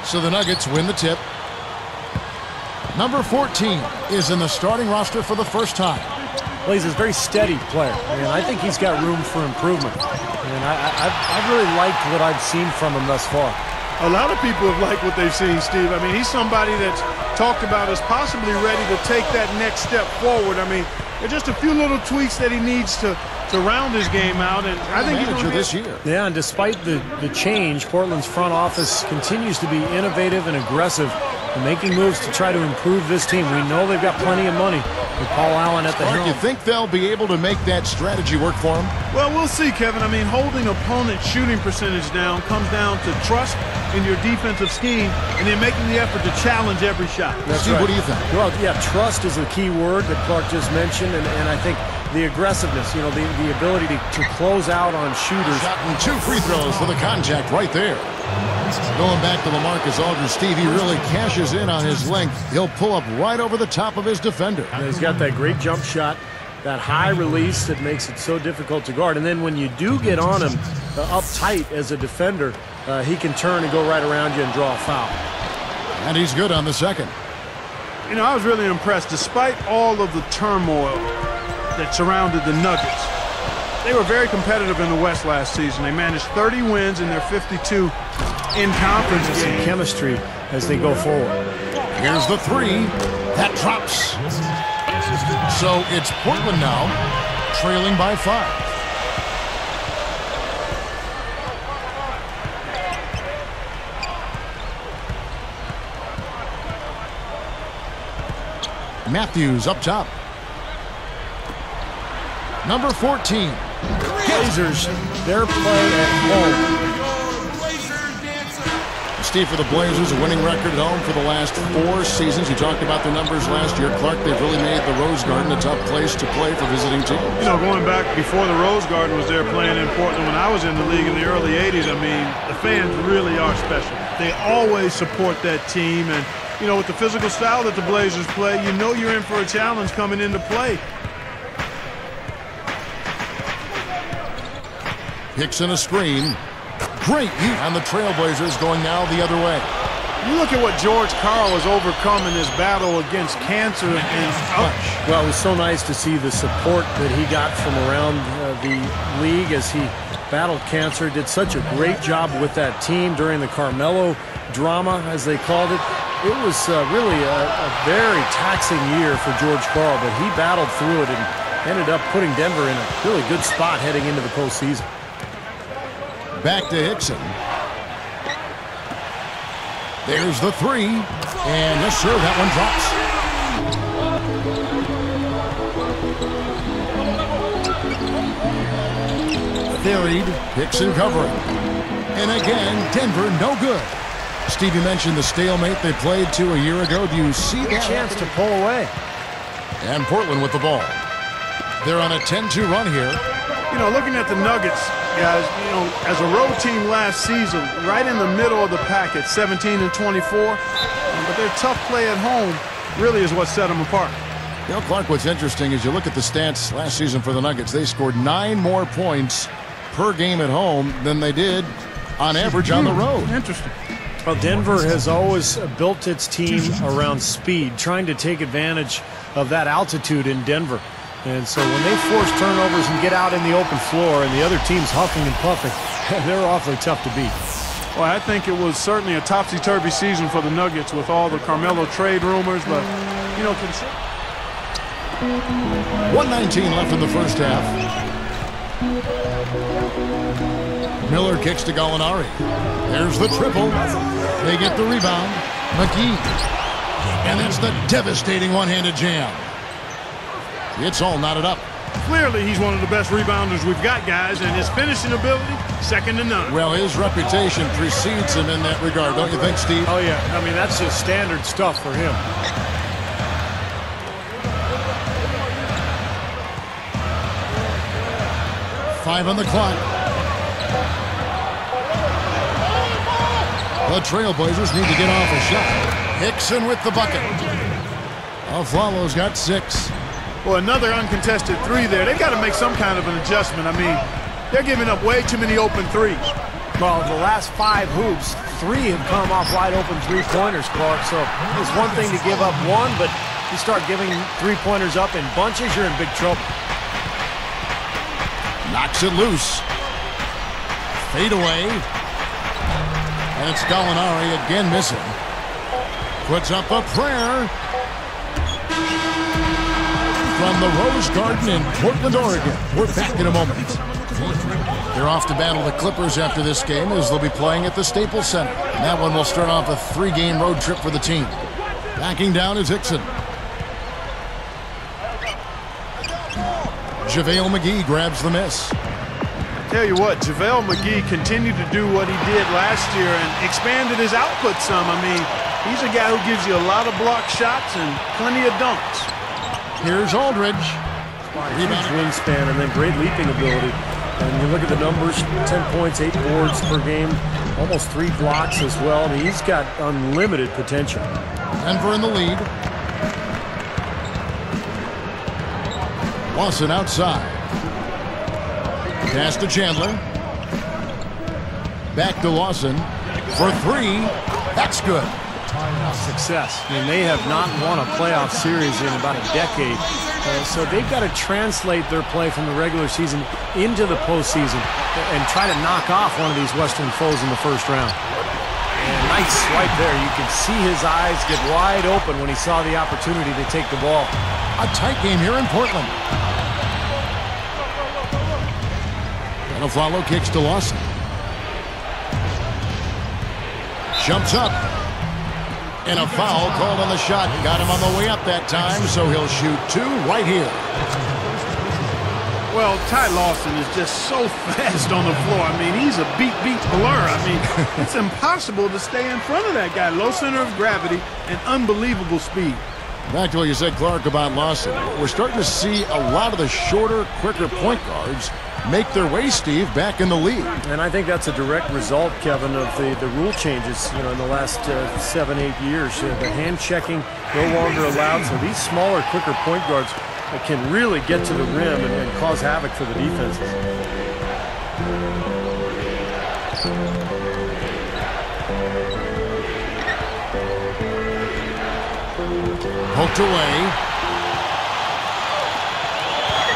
So the Nuggets win the tip. Number 14 is in the starting roster for the first time. Well, he's a very steady player, and I think he's got room for improvement. And I've really liked what I've seen from him thus far. A lot of people have liked what they've seen, Steve. I mean, he's somebody that's talked about as possibly ready to take that next step forward. I mean, there's just a few little tweaks that he needs to round his game out, and I think manager this year. Yeah, and despite the change, Portland's front office continues to be innovative and aggressive and making moves to try to improve this team. We know they've got plenty of money with Paul Allen at the helm. You think they'll be able to make that strategy work for them? Well, we'll see, Kevin. I mean, holding opponent shooting percentage down comes down to trust in your defensive scheme and then making the effort to challenge every shot. That's Steve, right. What do you think? Well, yeah, trust is a key word that Clark just mentioned, and I think the aggressiveness, you know, the ability to close out on shooters. Shot and 2 free throws for the contact right there. Going back to LaMarcus Aldridge, Steve, he really cashes in on his length. He'll pull up right over the top of his defender. And he's got that great jump shot, that high release that makes it so difficult to guard. And then when you do get on him up tight as a defender, he can turn and go right around you and draw a foul. And he's good on the second. You know, I was really impressed. Despite all of the turmoil that surrounded the Nuggets, they were very competitive in the West last season. They managed 30 wins in their 52 in-conference games. Some chemistry as they go forward. Here's the 3. That drops. So it's Portland now, trailing by 5. Matthews up top. Number 14. Blazers, their play at home. Steve, for the Blazers, a winning record at home for the last 4 seasons. You talked about their numbers last year. Clark, they've really made the Rose Garden a tough place to play for visiting teams. You know, going back before the Rose Garden was there playing in Portland when I was in the league in the early 80s, I mean, the fans really are special. They always support that team, and, you know, with the physical style that the Blazers play, you know you're in for a challenge coming into play. Hickson a screen. Great, and the Trailblazers going now the other way. You look at what George Karl has overcome in his battle against cancer and ouch. Well, it was so nice to see the support that he got from around the league as he battled cancer. Did such a great job with that team during the Carmelo drama, as they called it. It was really a very taxing year for George Karl, but he battled through it and ended up putting Denver in a really good spot heading into the postseason. Back to Hickson. There's the 3. And yes, sir, that one drops. Varied. Hickson covering. And again, Denver no good. Steve, you mentioned the stalemate they played to a year ago. Do you see that? A chance to pull away. And Portland with the ball. They're on a 10-2 run here. You know, looking at the Nuggets, guys, you know, as a road team last season, right in the middle of the pack at 17-24, but their tough play at home really is what set them apart. You know, Clark, what's interesting is you look at the stats last season for the Nuggets. They scored 9 more points per game at home than they did on average on the road. Interesting. Well, Denver has always built its team around speed, trying to take advantage of that altitude in Denver. And so when they force turnovers and get out in the open floor and the other team's huffing and puffing, they're awfully tough to beat. Well, I think it was certainly a topsy-turvy season for the Nuggets with all the Carmelo trade rumors, but, you know, 1:19 left in the first half. Miller kicks to Gallinari. There's the triple. They get the rebound. McGee. And that's the devastating one-handed jam. It's all knotted up. Clearly, he's one of the best rebounders we've got, guys, and his finishing ability, second to none. Well, his reputation precedes him in that regard, don't you think, Steve? Oh, yeah. I mean, that's just standard stuff for him. Five on the clock. The Trailblazers need to get off a shot. Hickson with the bucket. Aflalo's got 6. Well, another uncontested 3 there. They got to make some kind of an adjustment. I mean, they're giving up way too many open threes. Well, the last 5 hoops, 3 have come off wide open three-pointers, Clark. So it's one thing to give up one, but you start giving three-pointers up in bunches, you're in big trouble. Knocks it loose. Fade away. And it's Gallinari again missing. Puts up a prayer. From the Rose Garden in Portland, Oregon. We're back in a moment. They're off to battle the Clippers after this game as they'll be playing at the Staples Center. And that one will start off a 3-game road trip for the team. Backing down is Hickson. JaVale McGee grabs the miss. Tell you what, JaVale McGee continued to do what he did last year and expanded his output some. I mean, he's a guy who gives you a lot of block shots and plenty of dunks. Here's Aldridge. Huge wingspan and then great leaping ability. And you look at the numbers, 10 points, 8 boards per game, almost 3 blocks as well. I mean, he's got unlimited potential. Denver in the lead. Lawson outside. Pass to Chandler. Back to Lawson for 3. That's good. Success. I mean, they have not won a playoff series in about a decade. So they've got to translate their play from the regular season into the postseason and try to knock off one of these Western foes in the first round. And nice swipe there. You can see his eyes get wide open when he saw the opportunity to take the ball. A tight game here in Portland. And a follow kicks to Lawson. Jumps up. And a foul called on the shot. Got him on the way up that time, so he'll shoot 2 right here. Well, Ty Lawson is just so fast on the floor. I mean, he's a beat blur. I mean, it's impossible to stay in front of that guy. Low center of gravity and unbelievable speed. Back to what you said, Clark, about Lawson. We're starting to see a lot of the shorter, quicker point guards make their way, Steve, back in the league. And I think that's a direct result, Kevin, of the rule changes, in the last 7-8 years. The hand checking no longer allowed, so these smaller, quicker point guards can really get to the rim and cause havoc for the defenses. Poked away.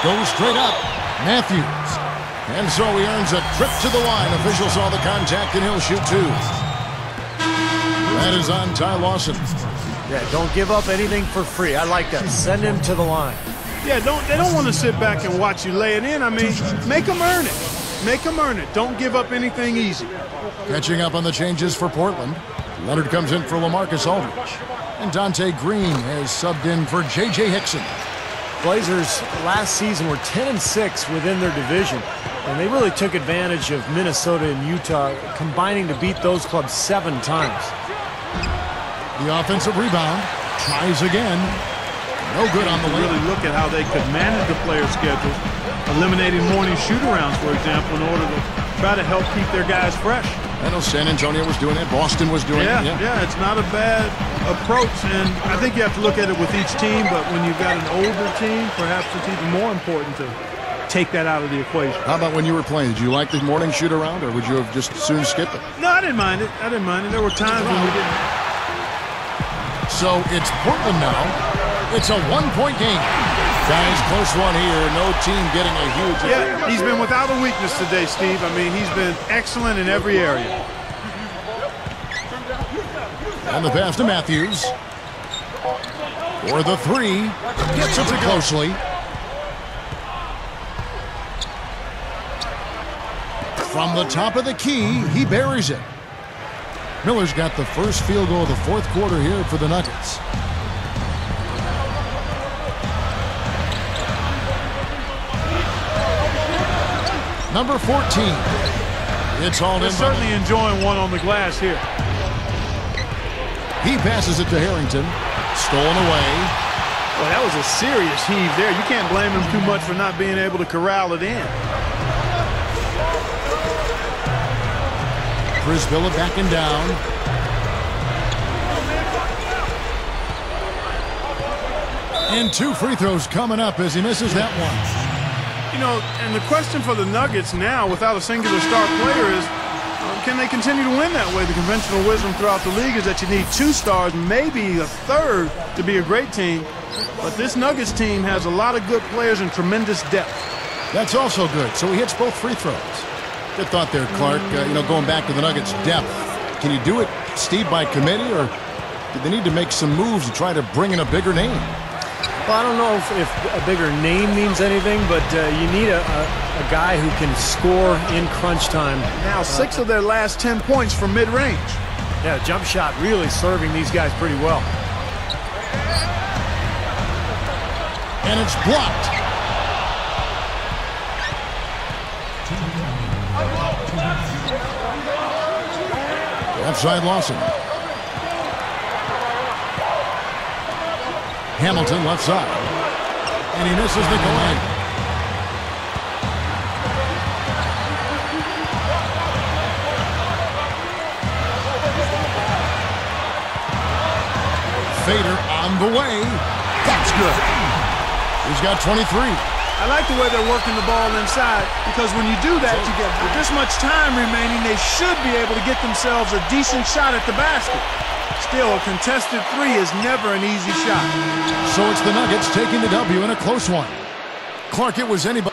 Goes straight up. Matthews. And so he earns a trip to the line. Official saw the contact, and he'll shoot 2. That is on Ty Lawson. Yeah, don't give up anything for free. I like that. Send him to the line. Yeah, they don't want to sit back and watch you lay it in. I mean, make them earn it. Make them earn it. Don't give up anything easy. Catching up on the changes for Portland. Leonard comes in for LaMarcus Aldridge. And Dante Green has subbed in for J.J. Hickson. Blazers last season were 10-6 within their division, and they really took advantage of Minnesota and Utah combining to beat those clubs 7 times. The offensive rebound. Tries again. No good on the layup. Really look at how they could manage the player schedules, eliminating morning shoot-arounds, for example, in order to try to help keep their guys fresh. I know San Antonio was doing it. Boston was doing it. Yeah, it's not a bad approach, and I think you have to look at it with each team, but when you've got an older team, perhaps it's even more important to take that out of the equation. How about when you were playing? Did you like the morning shoot-around, or would you have just soon skipped it? No, I didn't mind it. There were times when we didn't. So it's Portland now. It's a 1-point game. Guys, close one here. No team getting a huge... Yeah, he's been without a weakness today, Steve. I mean, he's been excellent in every area. And the pass to Matthews. For the 3. Gets it closely. From the top of the key, he buries it. Miller's got the first field goal of the 4th quarter here for the Nuggets. Number 14. It's all in. They're certainly enjoying one on the glass here. He passes it to Harrington. Stolen away. Well, that was a serious heave there. You can't blame him too much for not being able to corral it in. Chris Villa backing down. And 2 free throws coming up as he misses that one. And the question for the Nuggets now, without a singular star player, is can they continue to win that way? The conventional wisdom throughout the league is that you need 2 stars, maybe a third, to be a great team. But this Nuggets team has a lot of good players and tremendous depth. That's also good. So he hits both free throws. Good thought there, Clark. Going back to the Nuggets' depth. Can you do it, Steve, by committee, or do they need to make some moves to try to bring in a bigger name? Well, I don't know if a bigger name means anything, but you need a guy who can score in crunch time. Now 6 of their last 10 points from mid-range. Yeah, jump shot really serving these guys pretty well. And it's blocked. Outside Lawson. Hamilton left side. And he misses the goal. Fader on the way. That's good. He's got 23. I like the way they're working the ball inside, because when you do that, you get with this much time remaining, they should be able to get themselves a decent shot at the basket. Still, a contested 3 is never an easy shot. So it's the Nuggets taking the W in a close one. Clark, it was anybody.